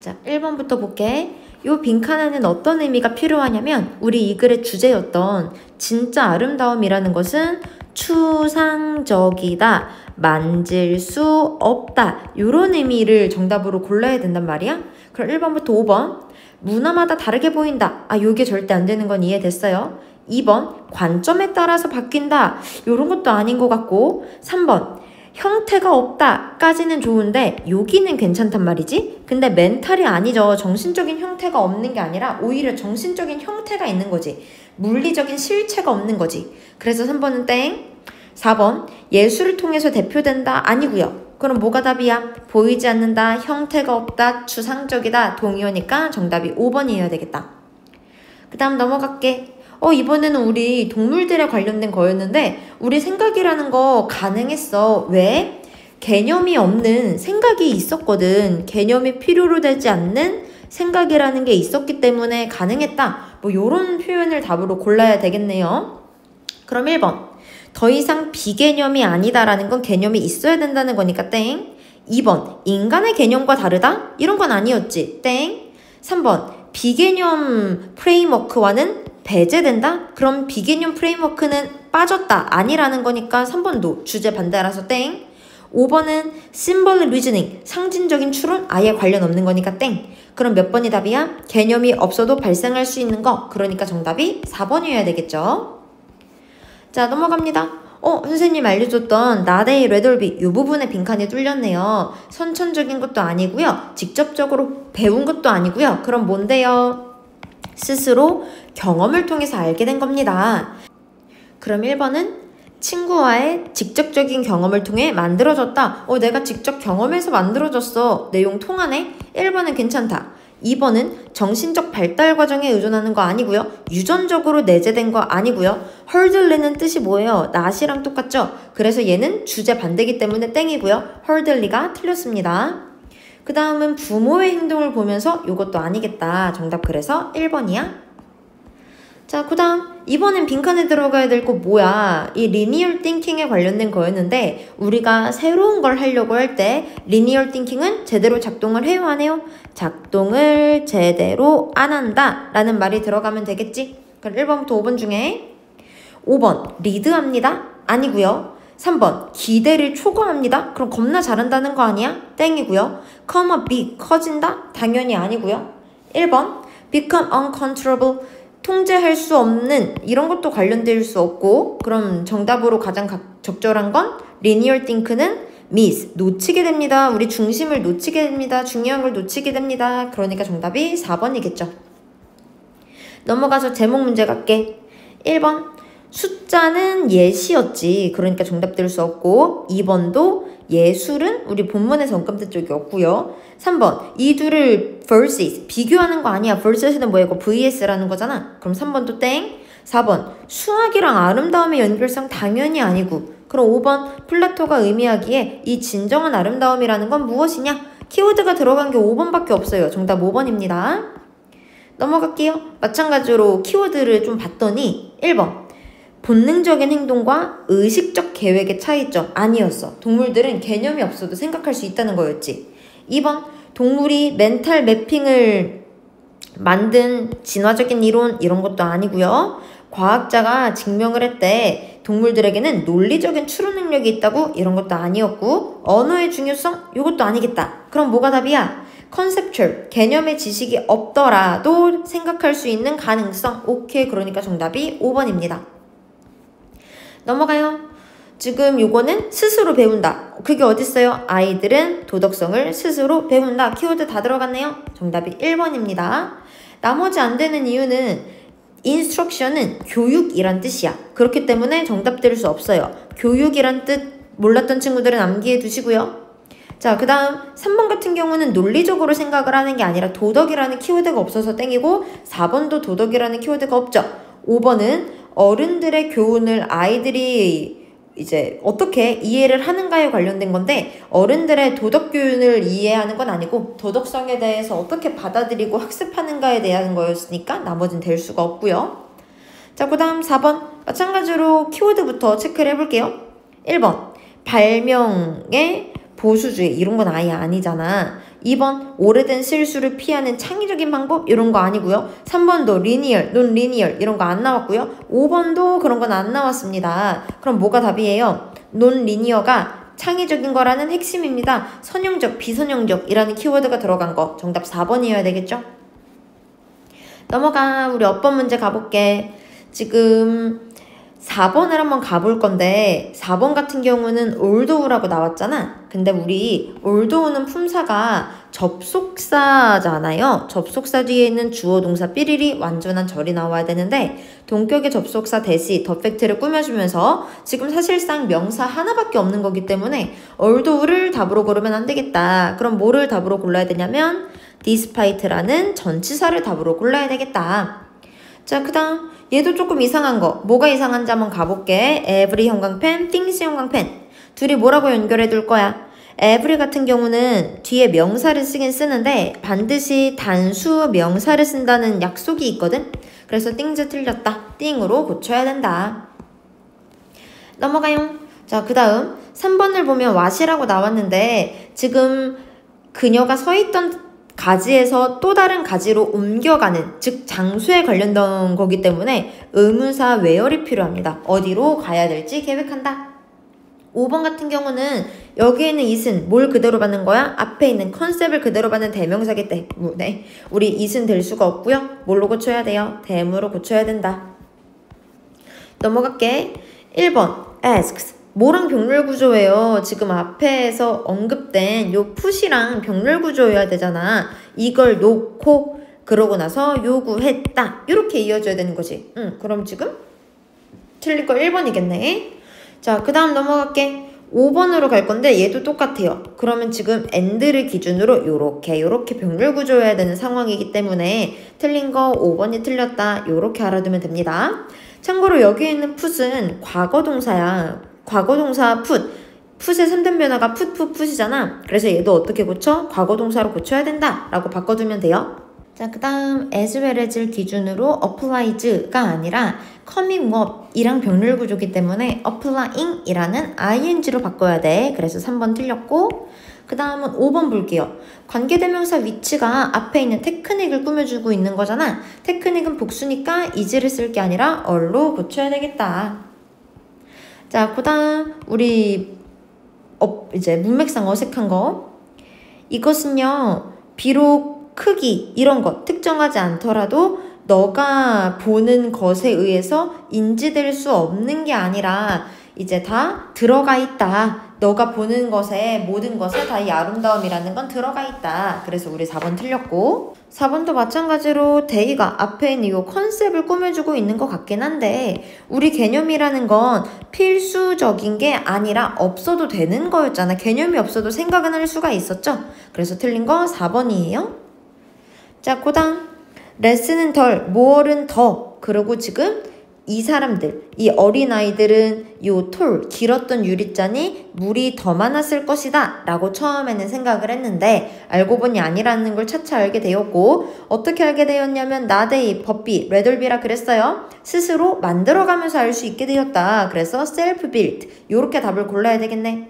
자, 1번부터 볼게. 요 빈칸에는 어떤 의미가 필요하냐면 우리 이 글의 주제였던 진짜 아름다움이라는 것은 추상적이다, 만질 수 없다 요런 의미를 정답으로 골라야 된단 말이야. 그럼 1번부터 5번 문화마다 다르게 보인다. 요게 절대 안 되는 건 이해됐어요. 2번 관점에 따라서 바뀐다. 요런 것도 아닌 것 같고 3번 형태가 없다 까지는 좋은데 여기는 괜찮단 말이지. 근데 멘탈이 아니죠. 정신적인 형태가 없는 게 아니라 오히려 정신적인 형태가 있는 거지. 물리적인 실체가 없는 거지. 그래서 3번은 땡. 4번 예술을 통해서 대표된다 아니고요. 그럼 뭐가 답이야? 보이지 않는다, 형태가 없다, 추상적이다, 동의어니까 정답이 5번이어야 되겠다. 그 다음 넘어갈게. 이번에는 우리 동물들에 관련된 거였는데 우리 생각이라는 거 가능했어. 왜? 개념이 없는 생각이 있었거든. 개념이 필요로 되지 않는 생각이라는 게 있었기 때문에 가능했다. 뭐 요런 표현을 답으로 골라야 되겠네요. 그럼 1번 더 이상 비개념이 아니다라는 건 개념이 있어야 된다는 거니까 땡. 2번 인간의 개념과 다르다? 이런 건 아니었지. 땡. 3번 비개념 프레임워크와는 배제된다? 그럼 비개념 프레임워크는 빠졌다 아니라는 거니까 3번도 주제 반대라서 땡. 5번은 symbolic reasoning 상징적인 추론 아예 관련 없는 거니까 땡. 그럼 몇 번이 답이야? 개념이 없어도 발생할 수 있는 거. 그러니까 정답이 4번이어야 되겠죠. 자 넘어갑니다. 선생님 알려줬던 나데이 레돌비 이 부분에 빈칸이 뚫렸네요. 선천적인 것도 아니고요. 직접적으로 배운 것도 아니고요. 그럼 뭔데요? 스스로 경험을 통해서 알게 된 겁니다. 그럼 1번은 친구와의 직접적인 경험을 통해 만들어졌다. 내가 직접 경험해서 만들어졌어. 내용 통하네. 1번은 괜찮다. 2번은 정신적 발달 과정에 의존하는 거 아니고요. 유전적으로 내재된 거 아니고요. 헐들리는 뜻이 뭐예요? 낫이랑 똑같죠? 그래서 얘는 주제 반대이기 때문에 땡이고요. 헐들리가 틀렸습니다. 그 다음은 부모의 행동을 보면서 이것도 아니겠다. 정답 그래서 1번이야. 자, 그 다음 이번엔 빈칸에 들어가야 될 거 뭐야? 이 리니얼 띵킹에 관련된 거였는데 우리가 새로운 걸 하려고 할 때 리니얼 띵킹은 제대로 작동을 해요 안 해요? 작동을 제대로 안 한다 라는 말이 들어가면 되겠지? 그럼 1번부터 5번 중에 5번 리드합니다? 아니고요. 3번 기대를 초과합니다. 그럼 겁나 잘한다는 거 아니야? 땡이고요. come a big 커진다? 당연히 아니고요. 1번 become uncontrollable 통제할 수 없는 이런 것도 관련될 수 없고 그럼 정답으로 가장 적절한 건 linear think는 miss 놓치게 됩니다. 우리 중심을 놓치게 됩니다. 중요한 걸 놓치게 됩니다. 그러니까 정답이 4번이겠죠. 넘어가서 제목 문제 갈게. 1번 숫자는 예시였지. 그러니까 정답 될 수 없고 2번도 예술은 우리 본문에서 언급된 적이 없고요. 3번 이 둘을 versus 비교하는 거 아니야. versus는 뭐야? 이거 vs라는 거잖아. 그럼 3번도 땡. 4번 수학이랑 아름다움의 연결성 당연히 아니고 그럼 5번 플라토가 의미하기에 이 진정한 아름다움이라는 건 무엇이냐? 키워드가 들어간 게 5번밖에 없어요. 정답 5번입니다. 넘어갈게요. 마찬가지로 키워드를 좀 봤더니 1번 본능적인 행동과 의식적 계획의 차이점 아니었어. 동물들은 개념이 없어도 생각할 수 있다는 거였지. 2번 동물이 멘탈 매핑을 만든 진화적인 이론 이런 것도 아니고요. 과학자가 증명을 했대. 동물들에게는 논리적인 추론 능력이 있다고 이런 것도 아니었고 언어의 중요성 이것도 아니겠다. 그럼 뭐가 답이야? 컨셉츄얼 개념의 지식이 없더라도 생각할 수 있는 가능성. 오케이. 그러니까 정답이 5번입니다. 넘어가요. 지금 요거는 스스로 배운다. 그게 어딨어요? 아이들은 도덕성을 스스로 배운다. 키워드 다 들어갔네요. 정답이 1번입니다. 나머지 안 되는 이유는 instruction은 교육이란 뜻이야. 그렇기 때문에 정답 될 수 없어요. 교육이란 뜻 몰랐던 친구들은 암기해 두시고요. 자, 그 다음 3번 같은 경우는 논리적으로 생각을 하는 게 아니라 도덕이라는 키워드가 없어서 땡이고 4번도 도덕이라는 키워드가 없죠. 5번은 어른들의 교훈을 아이들이 이제 어떻게 이해를 하는가에 관련된 건데 어른들의 도덕 교훈을 이해하는 건 아니고 도덕성에 대해서 어떻게 받아들이고 학습하는가에 대한 거였으니까 나머지는 될 수가 없고요. 자, 그 다음 4번 마찬가지로 키워드부터 체크를 해볼게요. 1번 발명의 보수주의 이런 건 아예 아니잖아. 2번 오래된 실수를 피하는 창의적인 방법 이런 거 아니고요. 3번도 linear, non-linear 이런 거 안 나왔고요. 5번도 그런 건 안 나왔습니다. 그럼 뭐가 답이에요? non-linear가 창의적인 거라는 핵심입니다. 선형적, 비선형적이라는 키워드가 들어간 거 정답 4번이어야 되겠죠? 넘어가. 우리 어법 문제 가볼게. 지금 4번을 한번 가볼 건데 4번 같은 경우는 올도우라고 나왔잖아. 근데 우리 올도우는 품사가 접속사잖아요. 접속사 뒤에 있는 주어 동사 삐리리 완전한 절이 나와야 되는데 동격의 접속사 대시 더 팩트를 꾸며주면서 지금 사실상 명사 하나밖에 없는 거기 때문에 올도우를 답으로 고르면 안 되겠다. 그럼 뭐를 답으로 골라야 되냐면 despite라는 전치사를 답으로 골라야 되겠다. 자, 그 다음 얘도 조금 이상한 거. 뭐가 이상한지 한번 가볼게. every 형광펜, things 형광펜. 둘이 뭐라고 연결해 둘 거야? every 같은 경우는 뒤에 명사를 쓰긴 쓰는데 반드시 단수 명사를 쓴다는 약속이 있거든? 그래서 things 틀렸다. thing으로 고쳐야 된다. 넘어가요. 자, 그 다음 3번을 보면 what이라고 나왔는데 지금 그녀가 서 있던 가지에서 또 다른 가지로 옮겨가는, 즉 장소에 관련된 거기 때문에 의문사 where이 필요합니다. 어디로 가야 될지 계획한다. 5번 같은 경우는 여기에 있는 it은 뭘 그대로 받는 거야? 앞에 있는 컨셉을 그대로 받는 대명사기 때문에 우리 it은 될 수가 없고요. 뭘로 고쳐야 돼요? 대무로 고쳐야 된다. 넘어갈게. 1번 asks. 뭐랑 병렬 구조예요? 지금 앞에서 언급된 요 풋이랑 병렬 구조여야 되잖아. 이걸 놓고 그러고 나서 요구했다. 이렇게 이어져야 되는 거지. 그럼 지금 틀릴 거 1번이겠네. 자, 그 다음 넘어갈게. 5번으로 갈 건데 얘도 똑같아요. 그러면 지금 and를 기준으로 요렇게 병렬 구조여야 되는 상황이기 때문에 틀린 거 5번이 틀렸다. 요렇게 알아두면 됩니다. 참고로 여기에 있는 풋은 과거동사야. 과거동사 풋의 3단 변화가 풋이잖아. 그래서 얘도 어떻게 고쳐? 과거동사로 고쳐야 된다 라고 바꿔두면 돼요. 자, 그 다음 as well as를 기준으로 applies가 아니라 coming up 이랑 병렬 구조기 때문에 applying 이라는 ing로 바꿔야 돼. 그래서 3번 틀렸고, 그 다음은 5번 볼게요. 관계대명사 위치가 앞에 있는 테크닉을 꾸며주고 있는 거잖아. 테크닉은 복수니까 is를 쓸 게 아니라 or로 고쳐야 되겠다. 자, 그 다음 우리 이제 문맥상 어색한 거. 이것은요, 비록 크기 이런 것 특정하지 않더라도 너가 보는 것에 의해서 인지될 수 없는 게 아니라 이제 다 들어가 있다. 너가 보는 것에 모든 것에 다 이 아름다움이라는 건 들어가 있다. 그래서 우리 4번 틀렸고, 4번도 마찬가지로 데이가 앞에 있는 이 컨셉을 꾸며주고 있는 것 같긴 한데 우리 개념이라는 건 필수적인 게 아니라 없어도 되는 거였잖아. 개념이 없어도 생각은 할 수가 있었죠. 그래서 틀린 거 4번이에요. 자, 그 다음 레슨은 덜, 모어는 더. 그리고 지금 이 사람들, 이 어린아이들은 요 길었던 유리잔이 물이 더 많았을 것이다 라고 처음에는 생각을 했는데 알고 보니 아니라는 걸 차차 알게 되었고, 어떻게 알게 되었냐면 나데이, 버비, 레덜비라 그랬어요. 스스로 만들어가면서 알 수 있게 되었다. 그래서 self-built 요렇게 답을 골라야 되겠네.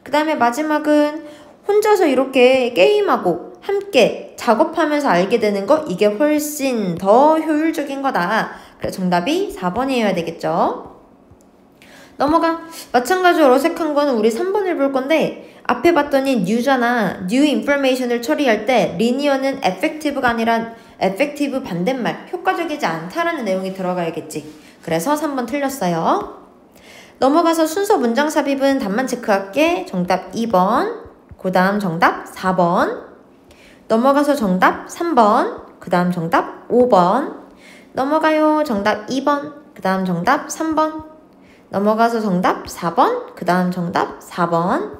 그 다음에 마지막은 혼자서 이렇게 게임하고 함께 작업하면서 알게 되는 거, 이게 훨씬 더 효율적인 거다. 그래서 정답이 4번이어야 되겠죠. 넘어가. 마찬가지로 어색한 거는 우리 3번을 볼 건데 앞에 봤더니 new잖아. new information을 처리할 때 linear는 effective가 아니라 effective 반대말, 효과적이지 않다라는 내용이 들어가야겠지. 그래서 3번 틀렸어요. 넘어가서 순서 문장 삽입은 답만 체크할게. 정답 2번, 그 다음 정답 4번, 넘어가서 정답 3번, 그 다음 정답 5번, 넘어가요. 정답 2번, 그 다음 정답 3번, 넘어가서 정답 4번, 그 다음 정답 4번.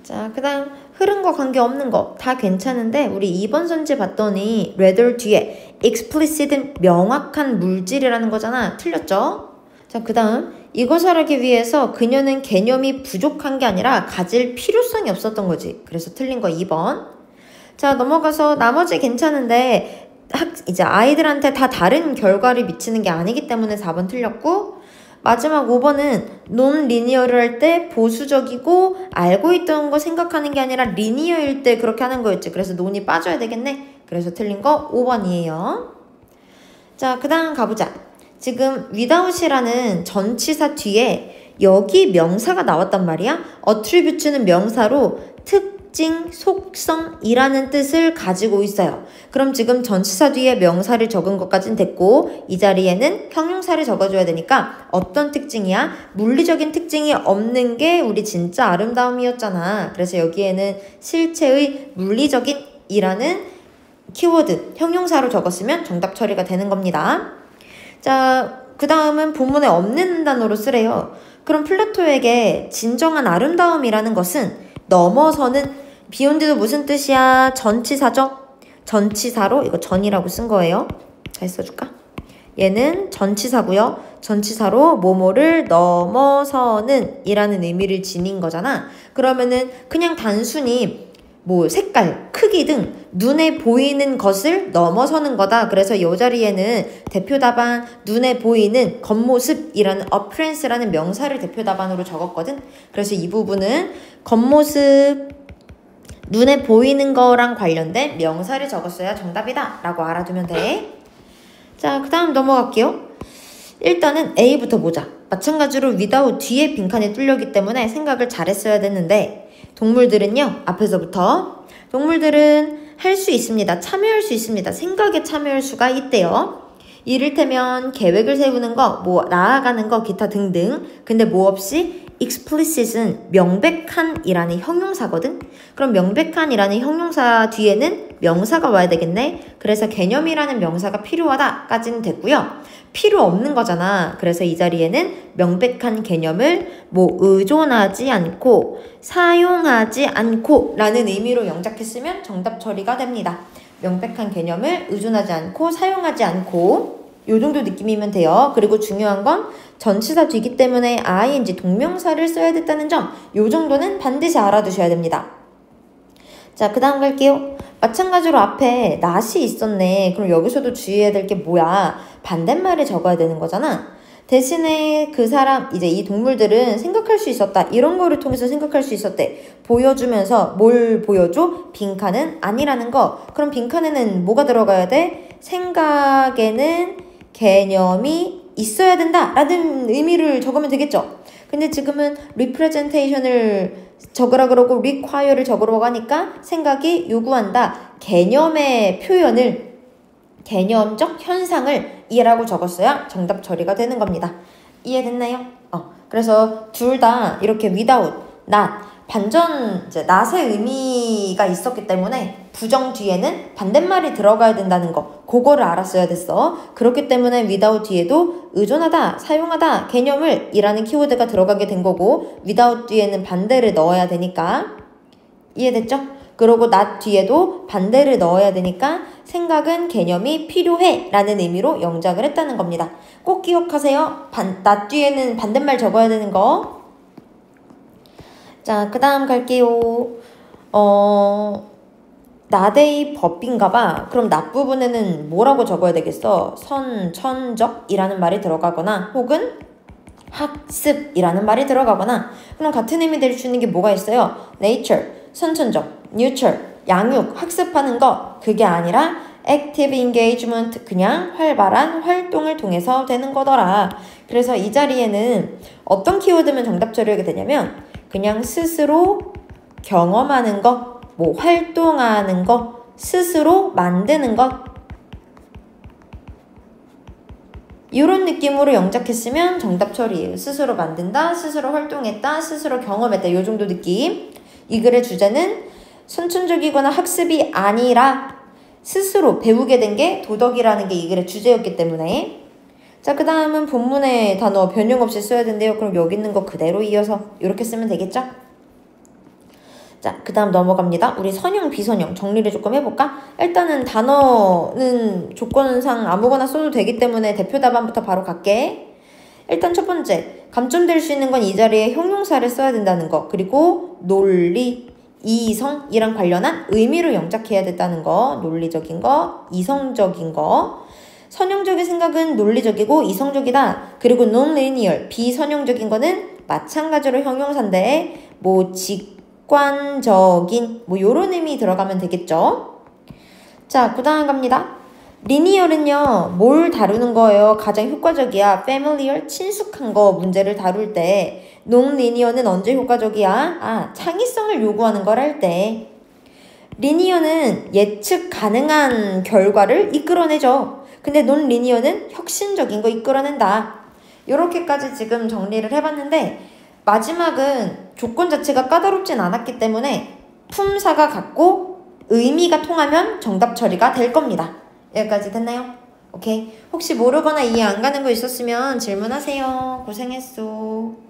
자, 그 다음 흐른 거 관계없는 거 다 괜찮은데 우리 2번 선지 봤더니 rather 뒤에 explicit은 명확한 물질이라는 거잖아. 틀렸죠? 자, 그 다음 이것을 하기 위해서 그녀는 개념이 부족한 게 아니라 가질 필요성이 없었던 거지. 그래서 틀린 거 2번. 자, 넘어가서 나머지 괜찮은데 이제 아이들한테 다 다른 결과를 미치는 게 아니기 때문에 4번 틀렸고, 마지막 5번은 논리니어를 할 때 보수적이고 알고 있던 거 생각하는 게 아니라 리니어일 때 그렇게 하는 거였지. 그래서 논이 빠져야 되겠네. 그래서 틀린 거 5번이에요. 자, 그 다음 가보자. 지금 without이라는 전치사 뒤에 여기 명사가 나왔단 말이야. attribute는 명사로 특징, 속성이라는 뜻을 가지고 있어요. 그럼 지금 전치사 뒤에 명사를 적은 것까진 됐고 이 자리에는 형용사를 적어줘야 되니까 어떤 특징이야? 물리적인 특징이 없는 게 우리 진짜 아름다움이었잖아. 그래서 여기에는 실체의 물리적인 이라는 키워드, 형용사로 적었으면 정답 처리가 되는 겁니다. 자, 그 다음은 본문에 없는 단어로 쓰래요. 그럼 플라토에게 진정한 아름다움이라는 것은 넘어서는 비욘드도 무슨 뜻이야? 전치사죠? 전치사로 이거 전이라고 쓴 거예요. 잘 써줄까? 얘는 전치사고요. 전치사로 뭐뭐를 넘어서는 이라는 의미를 지닌 거잖아. 그러면은 그냥 단순히 뭐 색깔, 크기 등 눈에 보이는 것을 넘어서는 거다. 그래서 이 자리에는 대표 답안 눈에 보이는 겉모습이라는 appearance라는 명사를 대표 답안으로 적었거든. 그래서 이 부분은 겉모습, 눈에 보이는 거랑 관련된 명사를 적었어야 정답이다 라고 알아두면 돼. 자, 그 다음 넘어갈게요. 일단은 A부터 보자. 마찬가지로 without 뒤에 빈칸이 뚫렸기 때문에 생각을 잘했어야 됐는데 동물들은요, 앞에서부터 동물들은 할 수 있습니다. 참여할 수 있습니다. 생각에 참여할 수가 있대요. 이를테면 계획을 세우는 거, 뭐 나아가는 거, 기타 등등. 근데 뭐 없이 explicit은 명백한이라는 형용사거든. 그럼 명백한이라는 형용사 뒤에는 명사가 와야 되겠네. 그래서 개념이라는 명사가 필요하다까지는 됐고요. 필요 없는 거잖아. 그래서 이 자리에는 명백한 개념을 뭐 의존하지 않고 사용하지 않고 라는 의미로 영작했으면 정답 처리가 됩니다. 명백한 개념을 의존하지 않고 사용하지 않고 요 정도 느낌이면 돼요. 그리고 중요한 건 전치사 뒤기 때문에 ing 동명사를 써야 됐다는 점, 요 정도는 반드시 알아두셔야 됩니다. 자, 그 다음 갈게요. 마찬가지로 앞에 not이 있었네. 그럼 여기서도 주의해야 될 게 뭐야? 반대말을 적어야 되는 거잖아. 대신에 그 사람, 이제 이 동물들은 생각할 수 있었다. 이런 거를 통해서 생각할 수 있었대. 보여주면서 뭘 보여줘? 빈칸은 아니라는 거. 그럼 빈칸에는 뭐가 들어가야 돼? 생각에는 개념이 있어야 된다 라는 의미를 적으면 되겠죠. 근데 지금은 representation을 적으라 그러고 require를 적으라고 하니까 생각이 요구한다. 개념의 표현을, 개념적 현상을 이해라고 적었어야 정답 처리가 되는 겁니다. 이해됐나요? 그래서 둘 다 이렇게 without, not, 반전, 이제 not의 의미가 있었기 때문에 부정 뒤에는 반대말이 들어가야 된다는 거, 그거를 알았어야 됐어. 그렇기 때문에 without 뒤에도 의존하다, 사용하다, 개념을 이라는 키워드가 들어가게 된 거고 without 뒤에는 반대를 넣어야 되니까. 이해됐죠? 그리고 not 뒤에도 반대를 넣어야 되니까 생각은 개념이 필요해 라는 의미로 영작을 했다는 겁니다. 꼭 기억하세요. not 뒤에는 반대말 적어야 되는 거. 자, 그 다음 갈게요. 나대의 법인가봐. 그럼 not 부분에는 뭐라고 적어야 되겠어? 선천적이라는 말이 들어가거나 혹은 학습이라는 말이 들어가거나. 그럼 같은 의미 될 수 있는 게 뭐가 있어요? nature, 선천적, nurture, 양육, 학습하는 거. 그게 아니라 active engagement, 그냥 활발한 활동을 통해서 되는 거더라. 그래서 이 자리에는 어떤 키워드면 정답 처리하게 되냐면 그냥 스스로 경험하는 것, 뭐 활동하는 것, 스스로 만드는 것, 이런 느낌으로 영작했으면 정답 처리예요. 스스로 만든다, 스스로 활동했다, 스스로 경험했다, 이 정도 느낌. 이 글의 주제는 선천적이거나 학습이 아니라 스스로 배우게 된 게 도덕이라는 게 이 글의 주제였기 때문에. 자, 그 다음은 본문의 단어 변형 없이 써야 된대요. 그럼 여기 있는 거 그대로 이어서 이렇게 쓰면 되겠죠? 자, 그 다음 넘어갑니다. 우리 선형, 비선형 정리를 조금 해볼까? 일단은 단어는 조건상 아무거나 써도 되기 때문에 대표 답안부터 바로 갈게. 일단 첫 번째, 감점될 수 있는 건 이 자리에 형용사를 써야 된다는 거. 그리고 논리, 이성이랑 관련한 의미로 영작해야 됐다는 거. 논리적인 거, 이성적인 거. 선형적인 생각은 논리적이고 이성적이다. 그리고 non-linear, 비선형적인 거는 마찬가지로 형용사인데 뭐 직관적인 뭐 요런 의미 들어가면 되겠죠. 자, 그 다음 갑니다. 리니얼은요, 뭘 다루는 거예요? 가장 효과적이야. familiar, 친숙한 거 문제를 다룰 때. non-linear는 언제 효과적이야? 창의성을 요구하는 걸 할 때. 리니어는 예측 가능한 결과를 이끌어내죠. 근데 논리니어는 혁신적인 거 이끌어낸다. 이렇게까지 지금 정리를 해봤는데 마지막은 조건 자체가 까다롭진 않았기 때문에 품사가 같고 의미가 통하면 정답 처리가 될 겁니다. 여기까지 됐나요? 오케이. 혹시 모르거나 이해 안 가는 거 있었으면 질문하세요. 고생했어.